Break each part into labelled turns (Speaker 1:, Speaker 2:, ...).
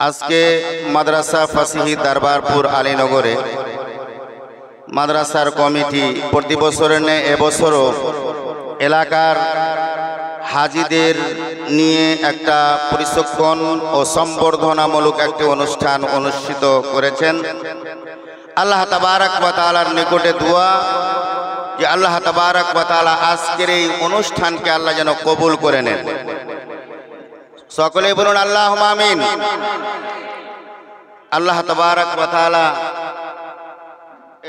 Speaker 1: আজকে মাদ্রাসা ফাসিহি দরবারপুর আলীনগরে মাদ্রাসার কমিটি প্রতি বছরের ন্যায় এবছরও এলাকার হাজিদের নিয়ে একটা প্রশিক্ষণ ও সম্বর্ধনামূলক একটি অনুষ্ঠান অনুষ্ঠিত করেছেন। আল্লাহ তাবারক ওয়া তাআলার নিকটে দোয়া যে আল্লাহ তাবারক ওয়া তাআলা আজকের এই অনুষ্ঠানকে আল্লাহ যেন কবুল করে নেন। সকলে বলুন আল্লাহুম্মা আমিন। আল্লাহ তাবারক ওয়া তাআলা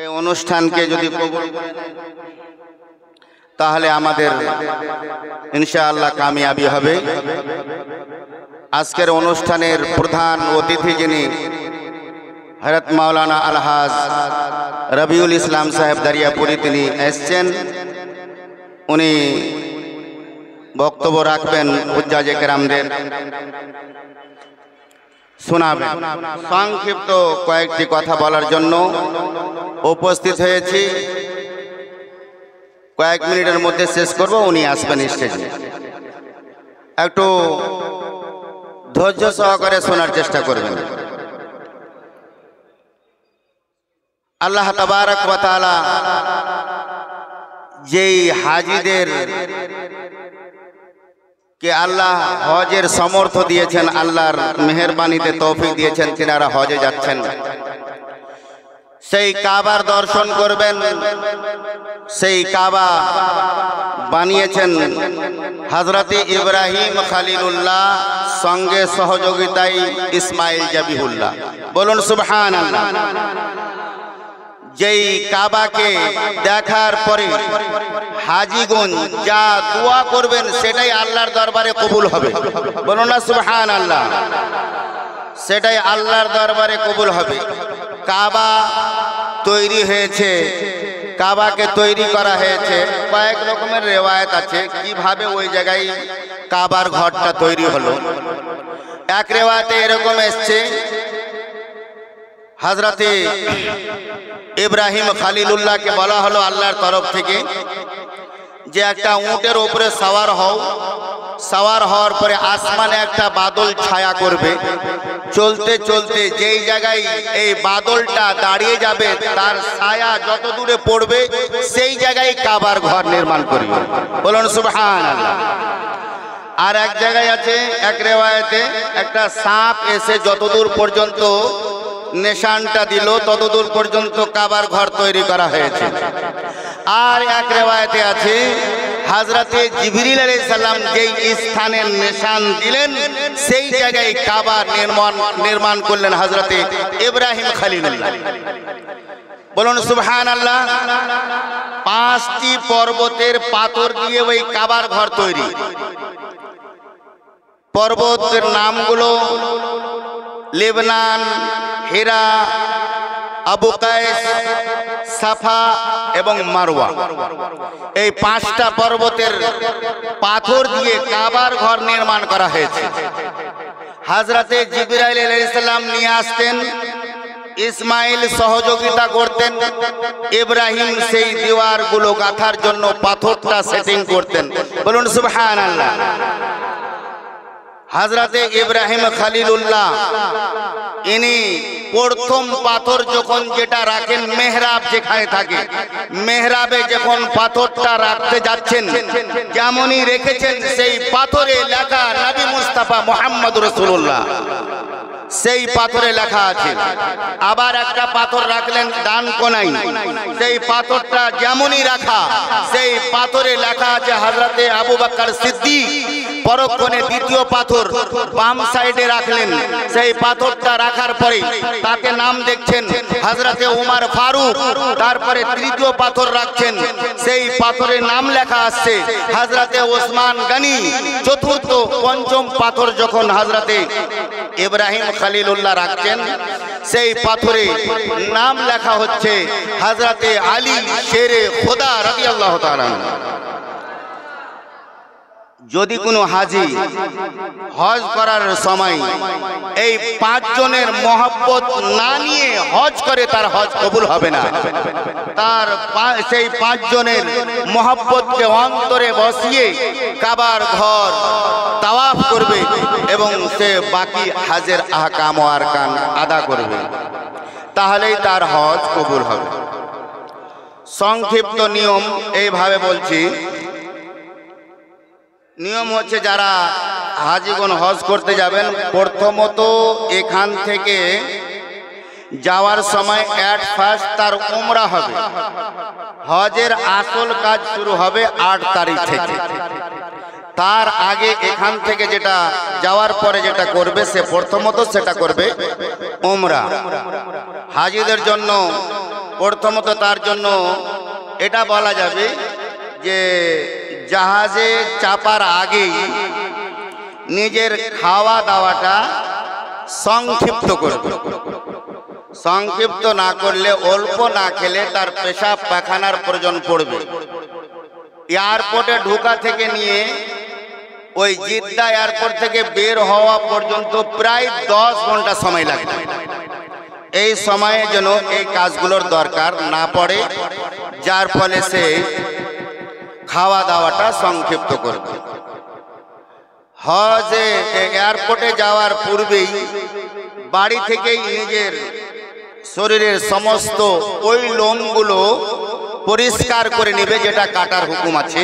Speaker 1: এই অনুষ্ঠানকে যদি কবুল করে নেন তাহলে আমাদের ইনশাআল্লাহ কামিয়াবি হবে। আজকের অনুষ্ঠানের প্রধান অতিথি যিনি হযরত মাওলানা আলহাজ রবিউল ইসলাম সাহেব দারিয়াপুরি, তিনি এসছেন। উনি বক্তব্য রাখবেন, হুজ্জাজে কেরামদের শোনাবেন। সংক্ষিপ্ত কয়েকটি কথা বলার জন্য উপস্থিত হয়েছি। কয়েক মিনিটের মধ্যে শেষ করব, উনি আসবেন স্টেজে। একটু ধৈর্য সহকারে শোনার চেষ্টা করবেন। আল্লাহ তাবারক ওয়া তাআলা যেই হাজিদের কে আল্লাহ হজের সমর্থ দিয়েছেন, আল্লাহর মেহেরবানিতে তৌফিক দিয়েছেন, তিনারা হজে যাচ্ছেন, সেই কাবার দর্শন করবেন। সেই কাবা বানিয়েছেন হযরতে ইব্রাহিম খলিলুল্লাহ, সঙ্গে সহযোগিতায় ইসমাইল জাবিহুল্লাহ। বলুন সুবহানাল্লাহ। যেই কাবাকে দেখার পরে হাজিগণ যা দোয়া করবেন সেটাই আল্লাহর দরবারে কবুল হবে। বলুন না সুবহানাল্লাহ। সেটাই আল্লাহর দরবারে কবুল হবে। কাবা তৈরি হয়েছে, কাবাকে তৈরি করা হয়েছে, কয়েক রকমের রেওয়ায়েত আছে কিভাবে ওই জায়গায় কাবার ঘরটা তৈরি হলো। এক রেওয়ায়েতে এরকম এসছে, হযরতে ইব্রাহিম খলিলুল্লাহকে বলা হলো আল্লাহর তরফ থেকে যে একটা উটের উপরে সওয়ার হও, সওয়ার হওয়ার পরে আসমানে একটা বাদল ছায়া করবে, চলতে চলতে যেই জায়গায় এই বাদলটা দাঁড়িয়ে যাবে তার ছায়া যত দূরে পড়বে সেই জায়গায় কাবার ঘর নির্মাণ করবে। বলুন সুবহানাল্লাহ। আর এক জায়গায় আছে, এক রেওয়ায়েতে একটা সাপ এসে যতদূর পর্যন্ত নিশানটা দিল ততদূর পর্যন্ত কাবার ঘর তৈরি করা হয়েছে। আর এক রেওয়ায়েতে আছে হযরতে জিবরিল আলাইহিস সালাম যেই স্থানের নিশান দিলেন সেই জায়গায় কাবা নির্মাণ করলেন হযরতে ইব্রাহিম খলিলুল্লাহ। বলুন সুবহানাল্লাহ। 5টি পর্বতের পাথর দিয়ে ওই কাবার ঘর তৈরি। পর্বতের নামগুলো লেবনান, হিরা, আবু কায়েস, সাফা এবং মারওয়া। এই 5টা পর্বতের পাথর দিয়ে কাবার ঘর নির্মাণ করা হয়েছে। হযরতে জিবরাইল আলাইহিস সালাম নিয়ে আসতেন, ইসমাইল সহযোগিতা করতেন, ইব্রাহিম সেই দেওয়ারগুলো গাঁথার জন্য পাথরটা সেটিং করতেন। বলুন সুবহানাল্লাহ। হযরতে ইব্রাহিম খলিলুল্লাহ ইনি প্রথম পাথর যখন যেটা রাখেন, মেহরাব যেখানে থাকে, মেহরাবে যখন পাথরটা রাখতে যাচ্ছেন যেমনই রেখেছেন সেই পাথরে লেখা নবী মুস্তাফা মুহাম্মদ রাসূলুল্লাহ, সেই পাথরে লেখা আছে। আবার একটা পাথর রাখলেন ডান কোনায়, সেই পাথরটা যেমনই রাখা সেই পাথরে লেখা আছে হযরতে আবু বকর সিদ্দিক। পরক্ষণে দ্বিতীয় পাথর বাম সাইডে রাখলেন, সেই পাথরটা রাখার পরে তাতে নাম দেখছেন হযরতে উমর ফারুক। তারপরে তৃতীয় পাথর রাখছেন, সেই পাথরে নাম লেখা আসছে হযরতে ওসমান গনি। চতুর্থ পঞ্চম পাথর যখন হযরতে ইব্রাহিম খলিলুল্লাহ রাখছেন সেই পাথরে নাম লেখা হচ্ছে হযরতে আলী শেরে খোদা রাদিয়াল্লাহু তাআলা। যদি কোনো হাজি হজ করার সময় এই 5 জনের মহব্বত না নিয়ে হজ করে তার হজ কবুল হবে না। তার সেই 5 জনের মহব্বতকে অন্তরে বসিয়ে কাবার ঘর তাওয়াফ করবে এবং সে বাকি হজের আহকাম ও আরকান আদা করবে, তাহলেই তার হজ কবুল হবে। সংক্ষিপ্ত নিয়ম এইভাবে বলছি। নিয়ম হচ্ছে, যারা হাজিগণ হজ করতে যাবেন, প্রথমত এখান থেকে যাওয়ার সময় ফার্স্ট তার উমরা হবে। হজের আসল কাজ শুরু হবে 8 তারিখ থেকে। তার আগে এখান থেকে যেটা যাওয়ার পরে যেটা করবে, সে প্রথমত সেটা করবে উমরা। হাজিদের জন্য প্রথমত তার জন্য এটা বলা যাবে যে জাহাজে চাপার আগেই নিজের খাওয়া দাওয়াটা সংক্ষিপ্ত করবে। সংক্ষিপ্ত না করলে, অল্প না খেলে তার পেশাব পায়খানার প্রয়োজন পড়বে। এয়ারপোর্টে ঢোকা থেকে নিয়ে ওই জিদ্দা এয়ারপোর্ট থেকে বের হওয়া পর্যন্ত প্রায় 10 ঘন্টা সময় লাগবে। এই সময়ে যেন এই কাজগুলোর দরকার না পড়ে, যার ফলে সে খাওয়া দাওয়াটা সংক্ষিপ্ত করবে। হজে এয়ারপোর্টে যাওয়ার পূর্বেই বাড়ি থেকেই নিজের শরীরের সমস্ত ওই লোমগুলো পরিষ্কার করে নেবে, যেটা কাটার হুকুম আছে।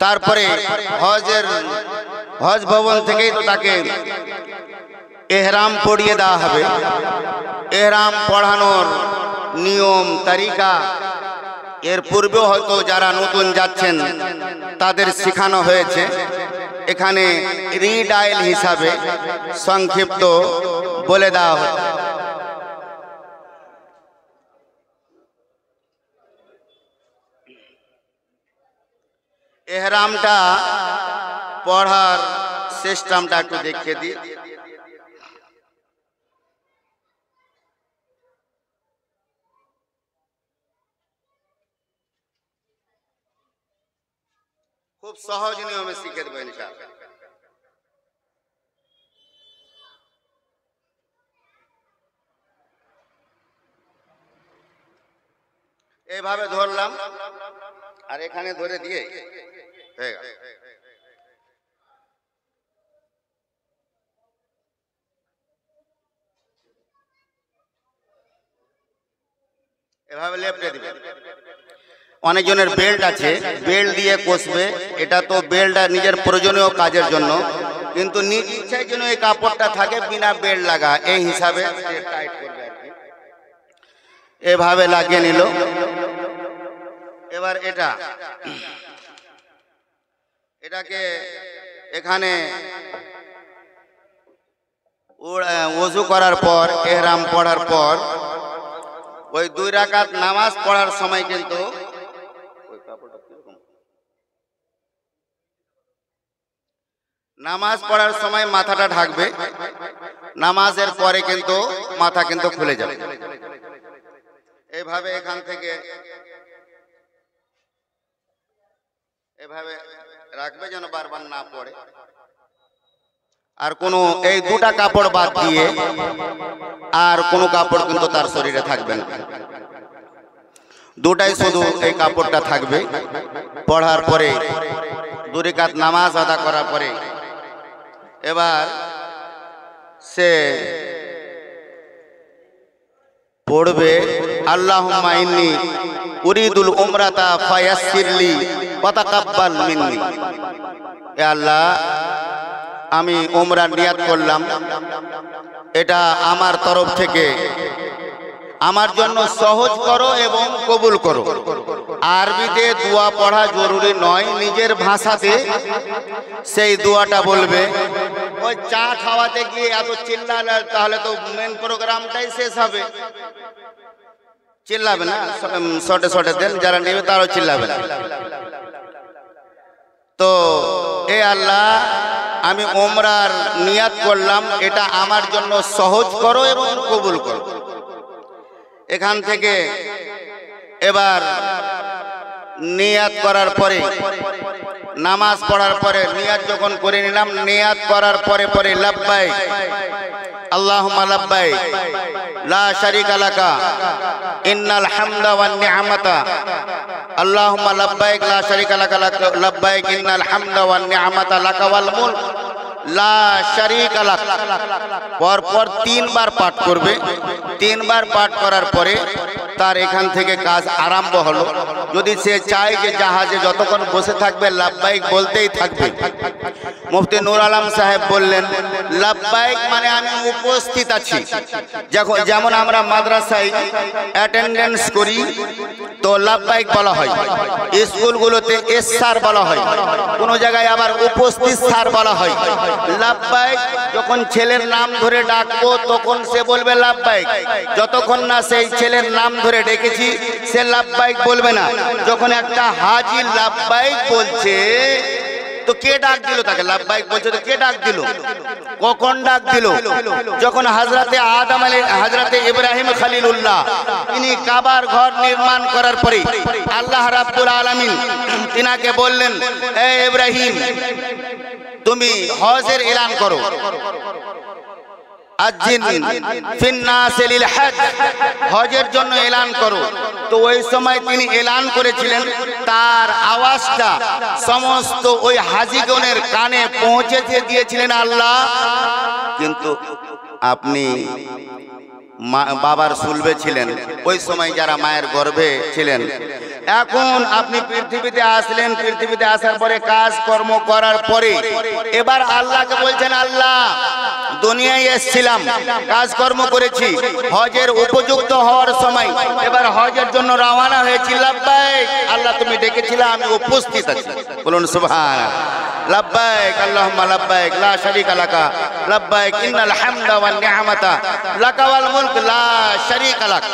Speaker 1: তারপরে হজ ভবন থেকেই তো তাকে এহরাম পরিয়ে দেওয়া হবে। এহরাম পড়ানোর নিয়ম তারিকা এর পূর্বেও হয়তো যারা নতুন যাচ্ছেন তাদের শেখানো হয়েছে। এখানে রিডাইল হিসাবে সংক্ষিপ্ত বলে দেওয়া হচ্ছে। এহরামটা পড়ার সিস্টেমটা একটু দেখিয়ে দিই। খুব সহজ নিয়মে শিখে দেবো ইনশাআল্লাহ। এইভাবে ধরলাম আর এখানে ধরে দিয়ে হয়ে গেল। এভাবে লেপটে দিবে। অনেকজনের বেল্ট আছে, বেল্ট দিয়ে কষবে। এটা তো বেল্ট নিজের প্রয়োজনীয় কাজের জন্য, কিন্তু নিজ ইচ্ছায় যেন এই কাপড়টা থাকে বিনা বেল্ট লাগা, এই হিসাবে টাইট করবে আর কি। এভাবে লাগিয়ে নিল। এবার এটাকে এখানে ওযু করার পর, ইহরাম পড়ার পর ওই 2 রাকাত নামাজ পড়ার সময় কিন্তু নামাজ পড়ার সময় মাথাটা ঢাকবে। নামাজের পরে কিন্তু মাথা কিন্তু খুলে যাবে। এইভাবে এখান থেকে এভাবে রাখবে যেন বারবার না পড়ে। আর কোনো এই 2টা কাপড় বাদ দিয়ে আর কোনো কাপড় কিন্তু তার শরীরে থাকবে না। 2টাই শুধু এই কাপড়টা থাকবে। পড়ার পরে 2 রাকাত নামাজ আদা করার পরে এবার সে পড়বে, আল্লাহুম্মা ইন্নী উরিদুল উমরাতা ফায়াসসিরলি ওয়া তাকাব্বাল মিন্নি। এ আল্লাহ, আমি উমরার নিয়াত করলাম, এটা আমার তরফ থেকে আমার জন্য সহজ করো এবং কবুল করো। আরবিতে দোয়া পড়া জরুরি নয়, নিজের ভাষাতে সেই দোয়াটা বলবে। ওই চা খাওয়াতে গিয়ে এত চিল্লালে তাহলে তো মেন প্রোগ্রামটাই শেষ হবে। চিল্লাবে না, শর্টে শর্টে দেন, যারা নেবে তারাও চিল্লাবে না। তো এ আল্লাহ, আমি উমরার নিয়াত করলাম, এটা আমার জন্য সহজ করো এবং কবুল করো। এখান থেকে এবার নিয়াত করার পরে নামাজ পড়ার পরে নিয়াত যখন করে নিলাম, নিয়াত করার পরে পরে লাব্বাইক আল্লাহুম্মা লাব্বাইক লা শারীকা লাকা ইন্নাল হামদা ওয়ান নি'মাতা আল্লাহুম্মা লাব্বাইক লা শারীকা লাকা লাব্বাইক ইন্নাল হামদা ওয়ান নি'মাতা লাকা ওয়াল মুলক লা শারীকা লাক। পরপর 3 বার পাঠ করবে। 3 বার পাঠ করার পরে তার এখান থেকে কাজ আরম্ভ হলো। যদি সে চায় যে জাহাজে যতক্ষণ বসে থাকবে লাব্বাইক বলতেই থাকবে। মুফতি নূর আলম সাহেব বললেন, লাব্বাইক মানে আমি উপস্থিত আছি। যেমন আমরা মাদ্রাসায় অ্যাটেন্ডেন্স করি তো লাব্বাইক বলা হয়, স্কুলগুলোতে এস স্যার বলা হয়, কোনো জায়গায় আবার উপস্থিত স্যার বলা হয়। লাব্বাইক যখন ছেলের নাম ধরে ডাকবো তখন সে বলবে লাব্বাইক। যতক্ষণ না সেই ছেলের নাম ধরে ডেকেছি সে লাব্বাইক বলবে না। যখন একটা হাজি লাব্বাইক বলছে তো কে ডাক দিল তাকে? লাব্বাইক বলছে তো কে ডাক দিল? কখন ডাক দিল? যখন হযরতে ইব্রাহিম খলিলুল্লাহ তিনি কাবার ঘর নির্মাণ করার পরে আল্লাহ রাব্বুল আলামিন তিনাকে বললেন, এ ইব্রাহিম তুমি হজের এলান করো, আযিন ফিন্নাস লিল হজ, হজের জন্য এলান করো। তো ওই সময় তিনি এলান করেছিলেন, তার আওয়াজটা সমস্ত ওই হাজিগণের কানে পৌঁছে দিয়েছিলেন আল্লাহ। কিন্তু আপনি বাবার সুলবে ছিলেন, ওই সময় যারা মায়ের গর্ভে ছিলেন। এখন আপনি পৃথিবীতে আসলেন, পৃথিবীতে আসার পরে কাজ কর্ম করার পরে এবার আল্লাহকে বলছেন, আল্লাহ দুনিয়ায় এসেছিলাম, কাজকর্ম করেছি, হজের উপযুক্ত হওয়ার সময় এবার হজের জন্য রওনা হয়েছি। লাব্বাইক আল্লাহ তুমি ডেকেছিলে, আমি উপস্থিত আছি। বলুন সুবহানাল্লাহ। লাব্বাইক আল্লাহুম্মা লাব্বাইক লা শারীকা লাকা লাব্বাইক ইন্নাল হামদা ওয়ান নি'মাতা লাকা ওয়াল মুলক লা শারীকা লাক।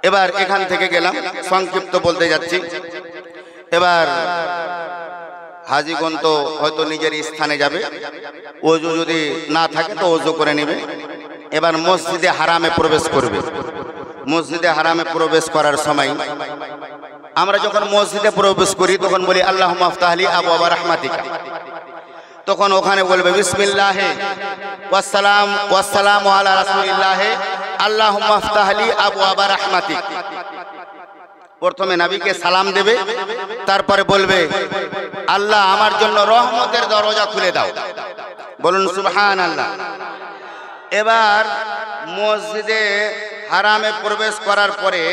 Speaker 1: এবার এখান থেকে গেলাম, সংক্ষিপ্ত বলতে যাচ্ছি। এবার হাজিগণ তো হয়তো নিজের স্থানে যাবে, ওযু যদি না থাকে তো ওযু করে নেবে। এবার মসজিদে হারামে প্রবেশ করবে। মসজিদে হারামে প্রবেশ করার সময় আমরা যখন মসজিদে প্রবেশ করি তখন বলি আল্লাহুম্মা আফতাহলি আবওয়াবা রাহমাতিকা। তখন ওখানে বলবে বিসমিল্লাহি ওয়াসসালামু আলা রাসূলিল্লাহ আল্লাহুম্মা আফতাহলি আবওয়াবা রাহমাতিক। প্রথমে নবীকে সালাম দেবে, তারপরে বলবে আল্লাহ আমার জন্য রহমতের দরজা খুলে দাও। বলুন সুবহানাল্লাহ। এবার মসজিদে হারামে প্রবেশ করার পরে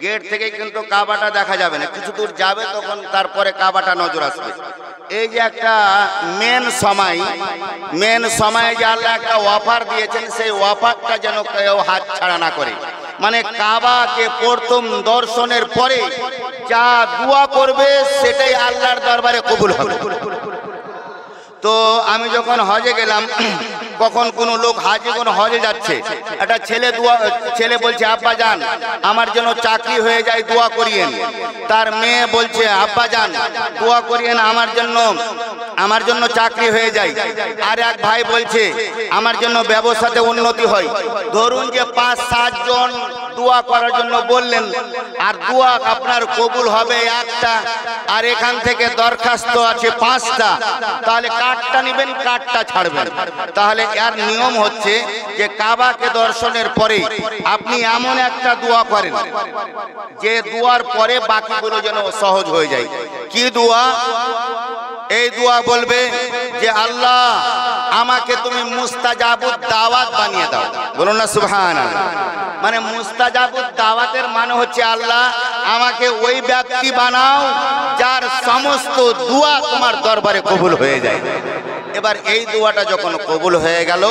Speaker 1: গেট থেকে কিন্তু কাবাটা দেখা যাবে না, কিছু দূর যাবে তখন তারপরে কাবাটা নজর আসবে। এই যে একটা মেন সময় যে আল্লাহ একটা অফার দিয়েছেন, সেই অফারটা যেন কেউ হাত ছাড়া না করে। মানে কাবাকে প্রথম দর্শনের পরে যা দোয়া করবে সেটাই আল্লাহর দরবারে কবুল হবে। তো আমি যখন হজে গেলাম, কখন কোনো লোক হাজিগণ হজে যাচ্ছে, একটা ছেলে বলছে আব্বা যান আমার জন্য চাকরি হয়ে যায়, দোয়া করিয়েন। তার মেয়ে বলছে আব্বা যান দোয়া করিয়েন আমার জন্য চাকরি হয়ে যায়। আর এক ভাই বলছে আমার জন্য ব্যবসাতে উন্নতি হয়। ধরুন যে 5-7 জন দোয়া করার জন্য বললেন, আর দোয়া আপনার কবুল হবে একটা, আর এখান থেকে দরখাস্ত আছে 5টা, তাহলে কার্ডটা নেবেন, কার্ডটা ছাড়বেন। তাহলে এর নিয়ম হচ্ছে যে কাবাকে দর্শনের পরে আপনি এমন একটা দোয়া করেন যে দোয়ার পরে বাকিগুলো যেন সহজ হয়ে যায়। কি দোয়া? এই দোয়া বলবে যে আল্লাহ আমাকে তুমি মুস্তাজাবুদ দাওয়াত বানিয়ে দাও। বলুন না সুবহানাল্লাহ। মানে মুস্তাজাবুদ দাওয়াতের মানে হচ্ছে আল্লাহ আমাকে ওই ব্যক্তি বানাও যার সমস্ত দোয়া তোমার দরবারে কবুল হয়ে যায়। এবার এই দোয়াটা যখন কবুল হয়ে গেল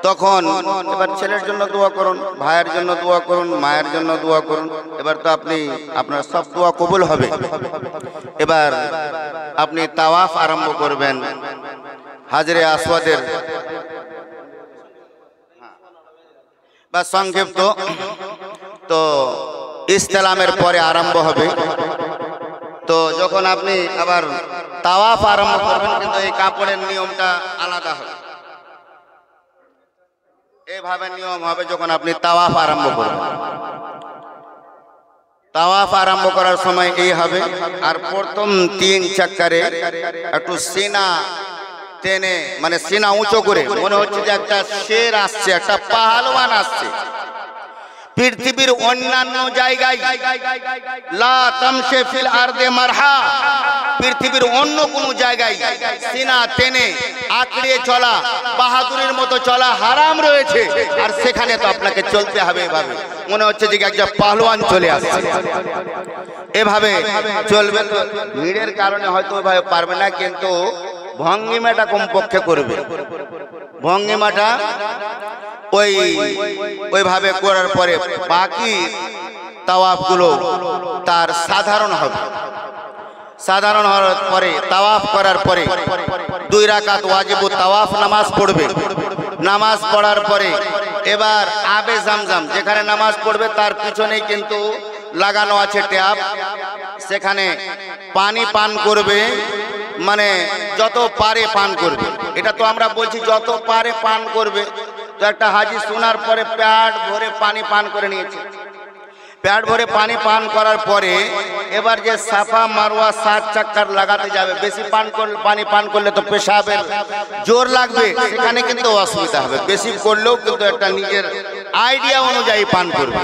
Speaker 1: তখন এবার ছেলের জন্য দোয়া করুন, ভাইয়ের জন্য দোয়া করুন, মায়ের জন্য দোয়া করুন। এবার তো আপনার সব দোয়া কবুল হবে। এবার আপনি তাওয়াফ আরম্ভ করবেন। হাজরে আসওয়াদের বা সংক্ষিপ্ত তো ইসলামের পরে আরম্ভ হবে। তো যখন আপনি আবার তাওয়াফ আরম্ভ করবেন, কিন্তু এই কাপড়ের নিয়মটা আলাদা হবে। এইভাবে নিয়ম হবে যখন আপনি তাওয়াফ আরম্ভ করবেন। তাওয়াফ আরম্ভ করার সময় এই হবে। আর প্রথম 3 চক্করে একটু সিনা টেনে, মানে সিনা উঁচু করে, মনে হচ্ছে যে একটা শের আসছে, একটা পাহালওয়ান আসছে। পৃথিবীর অন্যান্য জায়গায় লা তামশি ফিল আরদে মারহা, পৃথিবীর অন্য কোনো জায়গায় সিনা টেনে আঁকড়িয়ে চলা, বাহাদুরের মতো চলা হারাম রয়েছে। আর সেখানে তো আপনাকে চলতে হবে এভাবে, মনে হচ্ছে যে একজন পাহলওয়ান চলে আসছে। এভাবে চলবে তো ভিড়ের কারণে হয়তো ওইভাবে পারবে না, কিন্তু ভঙ্গিমাটা কমপক্ষে করবে। ভঙ্গিমাটা ওইভাবে করার পরে বাকি তাওয়াফগুলো তার সাধারণ হবে। সাধারণ হওয়ার পরে তাওয়াফ করার পরে 2 রাকাত ওয়াজিব তাওয়াফ নামাজ পড়বে। নামাজ পড়ার পরে এবার আবে জামজাম, যেখানে নামাজ পড়বে তার পিছনেই কিন্তু লাগানো আছে ট্যাপ, সেখানে পানি পান করবে, মানে যত পারে পান করবে। এটা তো আমরা বলছি যত পারে পান করবে, তো একটা হাজি শোনার পরে পেট ভরে পানি পান করে নিয়েছে। পেট ভরে পানি পান করার পরে এবার যে সাফা মারওয়া 7 চক্কর লাগাতে যাবে, বেশি পানি পান করলে তো পেশাবের জোর লাগবে, সেখানে কিন্তু অসুবিধা হবে। বেশি করলেও কিন্তু একটা নিজের আইডিয়া অনুযায়ী পান করবে।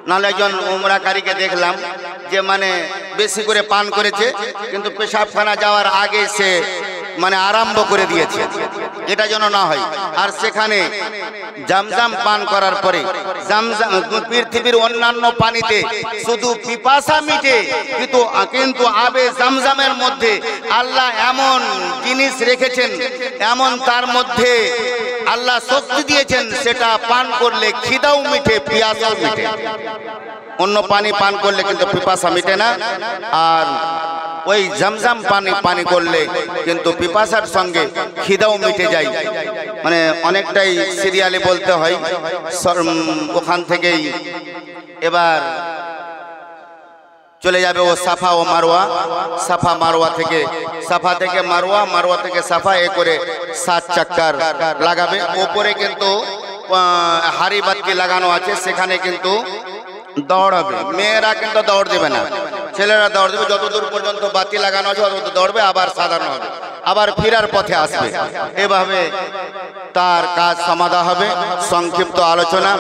Speaker 1: নাহলে একজন উমরাকারীকে দেখলাম যে মানে বেশি করে পান করেছে, কিন্তু পেশাবখানা যাওয়ার আগে সে মানে আরম্ভ করে দিয়েছে, এটা যেন না হয়। আর সেখানে জামজাম পান করার পরে জামজাম, পৃথিবীর অন্যান্য পানিতে শুধু পিপাসা মিটে, কিন্তু আবে জামজামের মধ্যে আল্লাহ এমন জিনিস রেখেছেন, এমন তার মধ্যে আল্লাহ শক্তি দিয়েছেন, সেটা পান করলে খিদাও মিটে, পিয়াসাও মিটে। অন্য পানি পান করলে কিন্তু পিপাসা মিটে না, আর ওই জামজাম পানি করলে কিন্তু পিপাসার সঙ্গে খিদাও মিটে যায়। মানে অনেকটাই সিরিয়ালে বলতে হয়। ওখান থেকেই এবার চলে যাবে ও সাফা ও মারওয়া, সাফা মারওয়া থেকে, সাফা থেকে মারওয়া, মারওয়া থেকে সাফা, এ করে 7 চক্কর লাগাবে। ওপরে কিন্তু হাড়ি বাতি লাগানো আছে, সেখানে কিন্তু দৌড়াবে। মেয়েরা কিন্তু দৌড় দেবে না, ছেলেরা দৌড় দেবে। যতদূর পর্যন্ত বাতি লাগানো আছে তত দৌড়বে, আবার সাধারণ হবে, আবার ফেরার পথে আসবে। এভাবে তার কাজ সমাধা হবে। সংক্ষিপ্ত আলোচনা।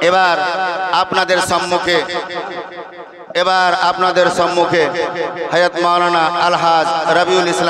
Speaker 1: এবার আপনাদের সম্মুখে হযরত মাওলানা আলহাজ রবিউল ইসলাম